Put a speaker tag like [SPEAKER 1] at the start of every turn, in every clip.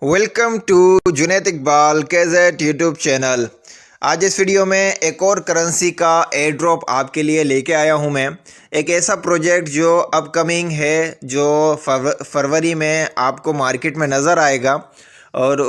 [SPEAKER 1] Welcome to Junaid Iqbal केजेट YouTube channel. आज इस वीडियो में एक और करेंसी का एयर ड्रॉप आपके लिए लेके आया हूं मैं। एक ऐसा प्रोजेक्ट जो अपकमिंग है, जो फरवरी में आपको मार्केट में नज़र आएगा और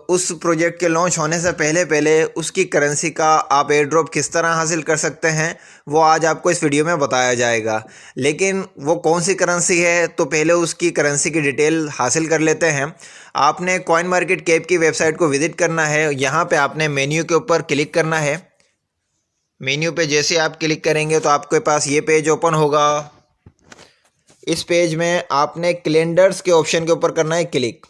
[SPEAKER 1] उस प्रोजेक्ट के लॉन्च होने से पहले पहले उसकी करेंसी का आप एयर ड्रॉप किस तरह हासिल कर सकते हैं वो आज आपको इस वीडियो में बताया जाएगा। लेकिन वो कौन सी करेंसी है तो पहले उसकी करेंसी की डिटेल हासिल कर लेते हैं। आपने कॉइन मार्केट कैप की वेबसाइट को विज़िट करना है। यहाँ पे आपने मेन्यू के ऊपर क्लिक करना है। मेन्यू पे जैसे आप क्लिक करेंगे तो आपके पास ये पेज ओपन होगा। इस पेज में आपने कैलेंडर्स के ऑप्शन के ऊपर करना है क्लिक।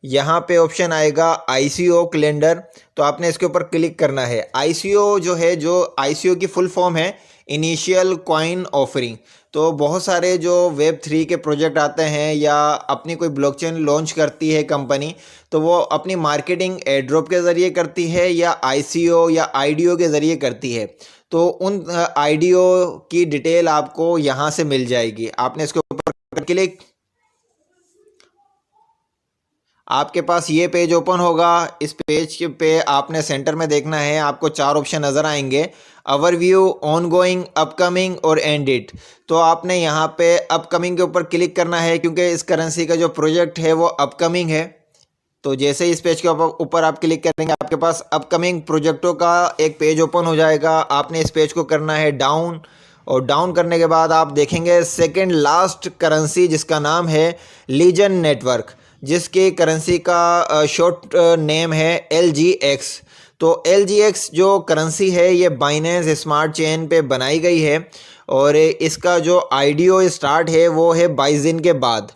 [SPEAKER 1] यहाँ पे ऑप्शन आएगा ICO कैलेंडर, तो आपने इसके ऊपर क्लिक करना है। ICO जो है, जो ICO की फुल फॉर्म है इनिशियल कॉइन ऑफरिंग। तो बहुत सारे जो Web3 के प्रोजेक्ट आते हैं या अपनी कोई ब्लॉकचेन लॉन्च करती है कंपनी, तो वो अपनी मार्केटिंग एयरड्रॉप के ज़रिए करती है या ICO या IDO के ज़रिए करती है। तो उन IDO की डिटेल आपको यहाँ से मिल जाएगी। आपने इसके ऊपर क्लिक, आपके पास ये पेज ओपन होगा। इस पेज पे आपने सेंटर में देखना है, आपको 4 ऑप्शन नज़र आएंगे, ओवरव्यू, ऑनगोइंग, अपकमिंग और एंड इट। तो आपने यहाँ पे अपकमिंग के ऊपर क्लिक करना है क्योंकि इस करेंसी का जो प्रोजेक्ट है वो अपकमिंग है। तो जैसे इस पेज के ऊपर आप क्लिक करेंगे आपके पास अपकमिंग प्रोजेक्टों का एक पेज ओपन हो जाएगा। आपने इस पेज को करना है डाउन, और डाउन करने के बाद आप देखेंगे सेकेंड लास्ट करेंसी जिसका नाम है लीजन नेटवर्क, जिसकी करेंसी का शॉर्ट नेम है LGX। तो LGX जो करेंसी है ये बाइनेंस स्मार्ट चेन पे बनाई गई है और इसका जो IDO स्टार्ट है वो है 22 दिन के बाद।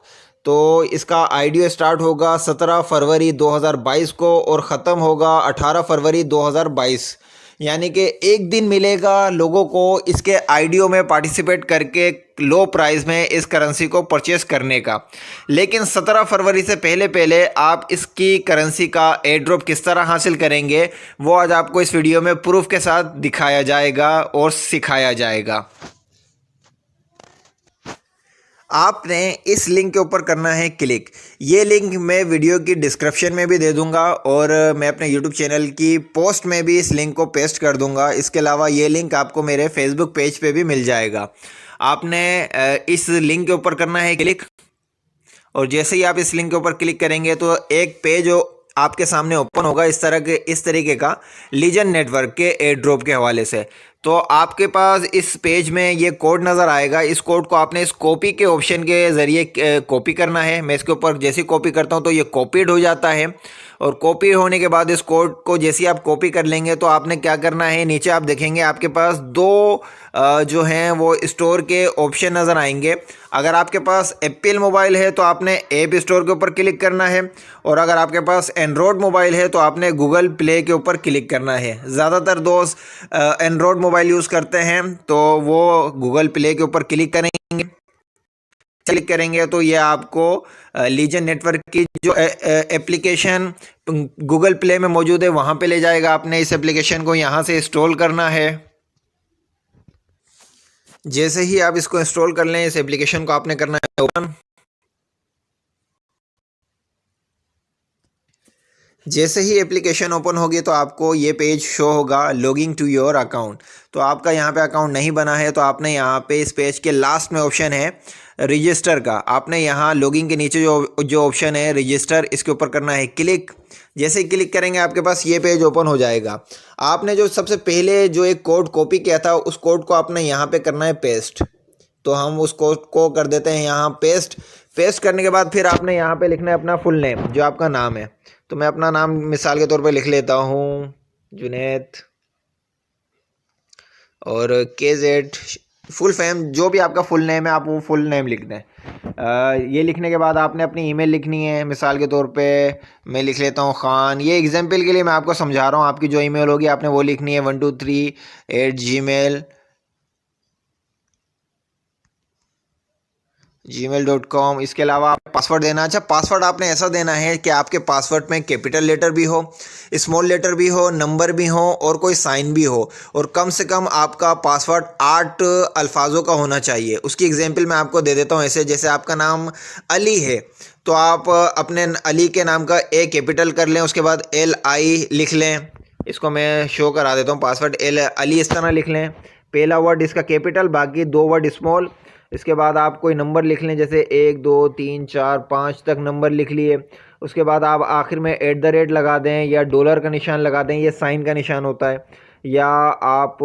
[SPEAKER 1] तो इसका IDO स्टार्ट होगा 17 फरवरी 2022 को और ख़त्म होगा 18 फरवरी 2022। यानी कि एक दिन मिलेगा लोगों को इसके IDO में पार्टिसिपेट करके लो प्राइस में इस करेंसी को परचेस करने का। लेकिन 17 फरवरी से पहले पहले आप इसकी करेंसी का एयर ड्रॉप किस तरह हासिल करेंगे वो आज आपको इस वीडियो में प्रूफ के साथ दिखाया जाएगा और सिखाया जाएगा। आपने इस लिंक के ऊपर करना है क्लिक। ये लिंक मैं वीडियो की डिस्क्रिप्शन में भी दे दूंगा और मैं अपने यूट्यूब चैनल की पोस्ट में भी इस लिंक को पेस्ट कर दूंगा। इसके अलावा ये लिंक आपको मेरे फेसबुक पेज पे भी मिल जाएगा। आपने इस लिंक के ऊपर करना है क्लिक, और जैसे ही आप इस लिंक के ऊपर क्लिक करेंगे तो एक पेज आपके सामने ओपन होगा इस तरीके का लीजन नेटवर्क के एयर ड्रॉप के हवाले से। तो आपके पास इस पेज में ये कोड नज़र आएगा। इस कोड को आपने इस कॉपी के ऑप्शन के ज़रिए कॉपी करना है। मैं इसके ऊपर जैसे कॉपी करता हूँ तो ये कॉपीड हो जाता है, और कॉपी होने के बाद इस कोड को जैसे आप कॉपी कर लेंगे तो आपने क्या करना है, नीचे आप देखेंगे आपके पास 2 जो हैं वो स्टोर के ऑप्शन नज़र आएंगे। अगर आपके पास एप्पल मोबाइल है तो आपने ऐप स्टोर के ऊपर क्लिक करना है, और अगर आपके पास एंड्रॉयड मोबाइल है तो आपने गूगल प्ले के ऊपर क्लिक करना है। ज़्यादातर दोस्त एंड्रॉयड मोबाइल यूज़ करते हैं तो वो गूगल प्ले के ऊपर क्लिक करेंगे। क्लिक करेंगे तो ये आपको लीजन नेटवर्क की जो एप्लीकेशन गूगल प्ले में मौजूद है वहाँ पे ले जाएगा। आपने इस एप्लीकेशन को यहाँ से इंस्टॉल करना है। जैसे ही आप इसको इंस्टॉल कर लें, इस एप्लीकेशन को आपने करना है ओपन। जैसे ही एप्लीकेशन ओपन होगी तो आपको ये पेज शो होगा लॉगिंग टू योर अकाउंट। तो आपका यहाँ पे अकाउंट नहीं बना है तो आपने यहाँ पे इस पेज के लास्ट में ऑप्शन है रजिस्टर का। आपने यहाँ लॉगिंग के नीचे जो ऑप्शन है रजिस्टर, इसके ऊपर करना है क्लिक। जैसे ही क्लिक करेंगे आपके पास ये पेज ओपन हो जाएगा। आपने जो सबसे पहले जो एक कोड कॉपी किया था उस कोड को आपने यहाँ पे करना है पेस्ट। तो हम उस कोड को कर देते हैं यहाँ पेस्ट। पेस्ट करने के बाद फिर आपने यहाँ पे लिखना है अपना फुल नेम, जो आपका नाम है। तो मैं अपना नाम मिसाल के तौर पे लिख लेता हूँ जुनैद, और KZ फुल फैम, जो भी आपका फुल नेम है आप वो फुल नेम लिख दें। ये लिखने के बाद आपने अपनी ईमेल लिखनी है। मिसाल के तौर पे मैं लिख लेता हूँ खान। ये एग्जांपल के लिए मैं आपको समझा रहा हूँ। आपकी जो ईमेल होगी आपने वो लिखनी है 123@gmail.com। इसके अलावा आप पासवर्ड देना। अच्छा, पासवर्ड आपने ऐसा देना है कि आपके पासवर्ड में कैपिटल लेटर भी हो, स्मॉल लेटर भी हो, नंबर भी हो और कोई साइन भी हो, और कम से कम आपका पासवर्ड 8 अल्फाजों का होना चाहिए। उसकी एग्जांपल मैं आपको दे देता हूँ। ऐसे जैसे आपका नाम अली है तो आप अपने अली के नाम का ए कैपिटल कर लें, उसके बाद LI लिख लें। इसको मैं शो करा देता हूँ पासवर्ड। अली इस तरह लिख लें, पहला वर्ड इसका कैपिटल, बाकी 2 वर्ड स्मॉल। इसके बाद आप कोई नंबर लिख लें, जैसे 1 2 3 4 5 तक नंबर लिख लिए। उसके बाद आप आखिर में @ लगा दें या डॉलर का निशान लगा दें, ये साइन का निशान होता है। या आप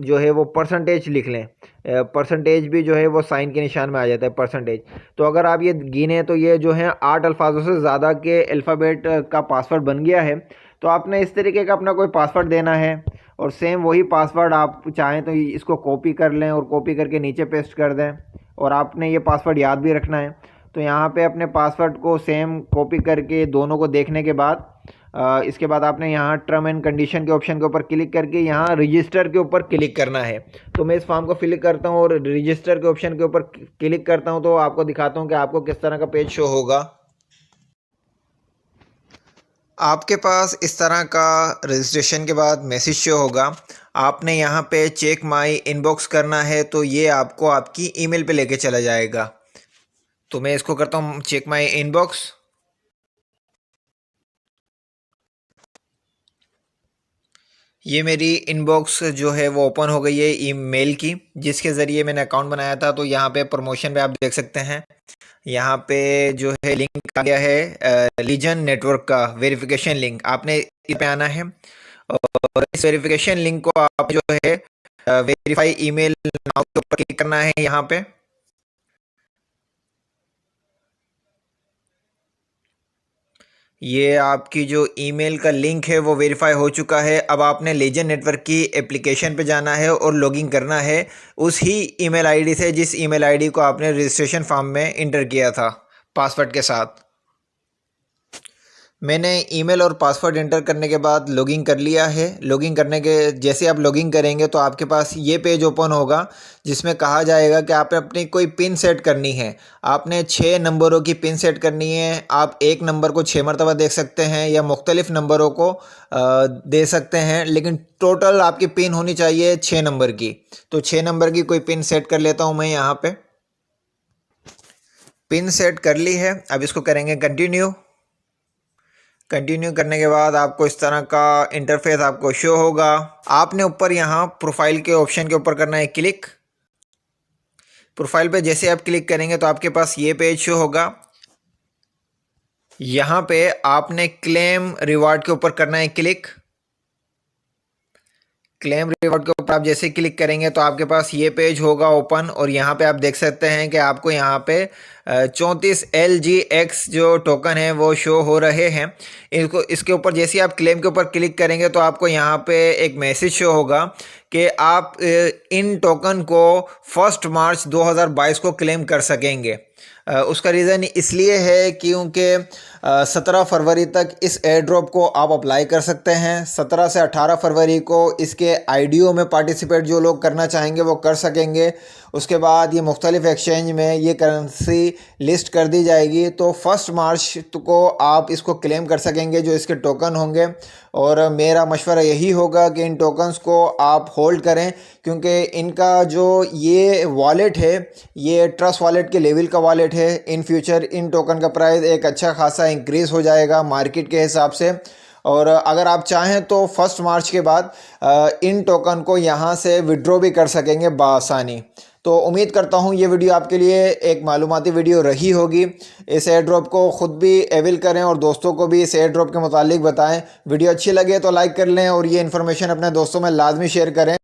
[SPEAKER 1] जो है वो परसेंटेज लिख लें, परसेंटेज भी जो है वो साइन के निशान में आ जाता है परसेंटेज। तो अगर आप ये गिने तो ये जो है 8 अल्फाजों से ज़्यादा के अल्फ़ाबेट का पासवर्ड बन गया है। तो आपने इस तरीके का अपना कोई पासवर्ड देना है और सेम वही पासवर्ड आप चाहें तो इसको कॉपी कर लें और कॉपी करके नीचे पेस्ट कर दें। और आपने ये पासवर्ड याद भी रखना है। तो यहाँ पे अपने पासवर्ड को सेम कॉपी करके दोनों को देखने के बाद इसके बाद आपने यहाँ टर्म एंड कंडीशन के ऑप्शन के ऊपर क्लिक करके यहाँ रजिस्टर के ऊपर क्लिक करना है। तो मैं इस फॉर्म को फिल करता हूँ और रजिस्टर के ऑप्शन के ऊपर क्लिक करता हूँ, तो आपको दिखाता हूँ कि आपको किस तरह का पेज शो होगा। आपके पास इस तरह का रजिस्ट्रेशन के बाद मैसेज शो होगा। आपने यहाँ पे चेक माई इनबॉक्स करना है, तो ये आपको आपकी ईमेल पे लेके चला जाएगा। तो मैं इसको करता हूँ चेक माई इनबॉक्स। ये मेरी इनबॉक्स जो है वो ओपन हो गई है ईमेल की, जिसके ज़रिए मैंने अकाउंट बनाया था। तो यहाँ पे प्रमोशन पे आप देख सकते हैं, यहाँ पे जो है लिंक आ गया है लीजन नेटवर्क का वेरिफिकेशन लिंक। आपने इस पे आना है और इस वेरिफिकेशन लिंक को आप जो है वेरीफाई ईमेल नाउ के ऊपर क्लिक करना है। यहाँ पे ये आपकी जो ईमेल का लिंक है वो वेरीफाई हो चुका है। अब आपने लीजन नेटवर्क की एप्लीकेशन पे जाना है और लॉगिन करना है उस ही ईमेल आईडी से जिस ईमेल आईडी को आपने रजिस्ट्रेशन फॉर्म में इंटर किया था पासवर्ड के साथ। मैंने ईमेल और पासवर्ड एंटर करने के बाद लॉगिन कर लिया है। लॉगिन करने के जैसे आप लॉगिन करेंगे तो आपके पास ये पेज ओपन होगा, जिसमें कहा जाएगा कि आपने अपनी कोई पिन सेट करनी है। आपने 6 नंबरों की पिन सेट करनी है। आप एक नंबर को 6 मरतबा देख सकते हैं या मुख्तलिफ नंबरों को दे सकते हैं, लेकिन टोटल आपकी पिन होनी चाहिए 6 नंबर की। तो 6 नंबर की कोई पिन सेट कर लेता हूँ मैं। यहाँ पे पिन सेट कर ली है। अब इसको करेंगे कंटिन्यू। कंटिन्यू करने के बाद आपको इस तरह का इंटरफेस आपको शो होगा। आपने ऊपर यहाँ प्रोफाइल के ऑप्शन के ऊपर करना है क्लिक। प्रोफाइल पे जैसे आप क्लिक करेंगे तो आपके पास ये पेज शो होगा। यहाँ पे आपने क्लेम रिवार्ड के ऊपर करना है क्लिक। क्लेम रिवॉर्ड के ऊपर आप जैसे क्लिक करेंगे तो आपके पास ये पेज होगा ओपन। और यहाँ पे आप देख सकते हैं कि आपको यहाँ पे 34 LGX जो टोकन है वो शो हो रहे हैं। इसके ऊपर जैसे ही आप क्लेम के ऊपर क्लिक करेंगे तो आपको यहाँ पे एक मैसेज शो होगा कि आप इन टोकन को 1 मार्च 2022 को क्लेम कर सकेंगे। उसका रीज़न इसलिए है क्योंकि 17 फरवरी तक इस एयर ड्रॉप को आप अप्लाई कर सकते हैं। 17 से 18 फरवरी को इसके IDO में पार्टिसिपेट जो लोग करना चाहेंगे वो कर सकेंगे। उसके बाद ये मुख्तलिफ एक्सचेंज में ये करेंसी लिस्ट कर दी जाएगी। तो 1 मार्च को आप इसको क्लेम कर सकेंगे जो इसके टोकन होंगे। और मेरा मशवरा यही होगा कि इन टोकन्स को आप होल्ड करें, क्योंकि इनका जो ये वॉलेट है ये ट्रस्ट वॉलेट के लेवल का वॉलेट है। इन फ्यूचर इन टोकन का प्राइस एक अच्छा खासा इंक्रीज़ हो जाएगा मार्केट के हिसाब से। और अगर आप चाहें तो 1 मार्च के बाद इन टोकन को यहाँ से विड्रॉ भी कर सकेंगे बआसानी। तो उम्मीद करता हूँ ये वीडियो आपके लिए एक मालूमाती वीडियो रही होगी। इस एयर ड्रॉप को ख़ुद भी अवेल करें और दोस्तों को भी इस एयर ड्रॉप के मुतालिक बताएं। वीडियो अच्छी लगे तो लाइक कर लें और ये इन्फॉर्मेशन अपने दोस्तों में लाजमी शेयर करें।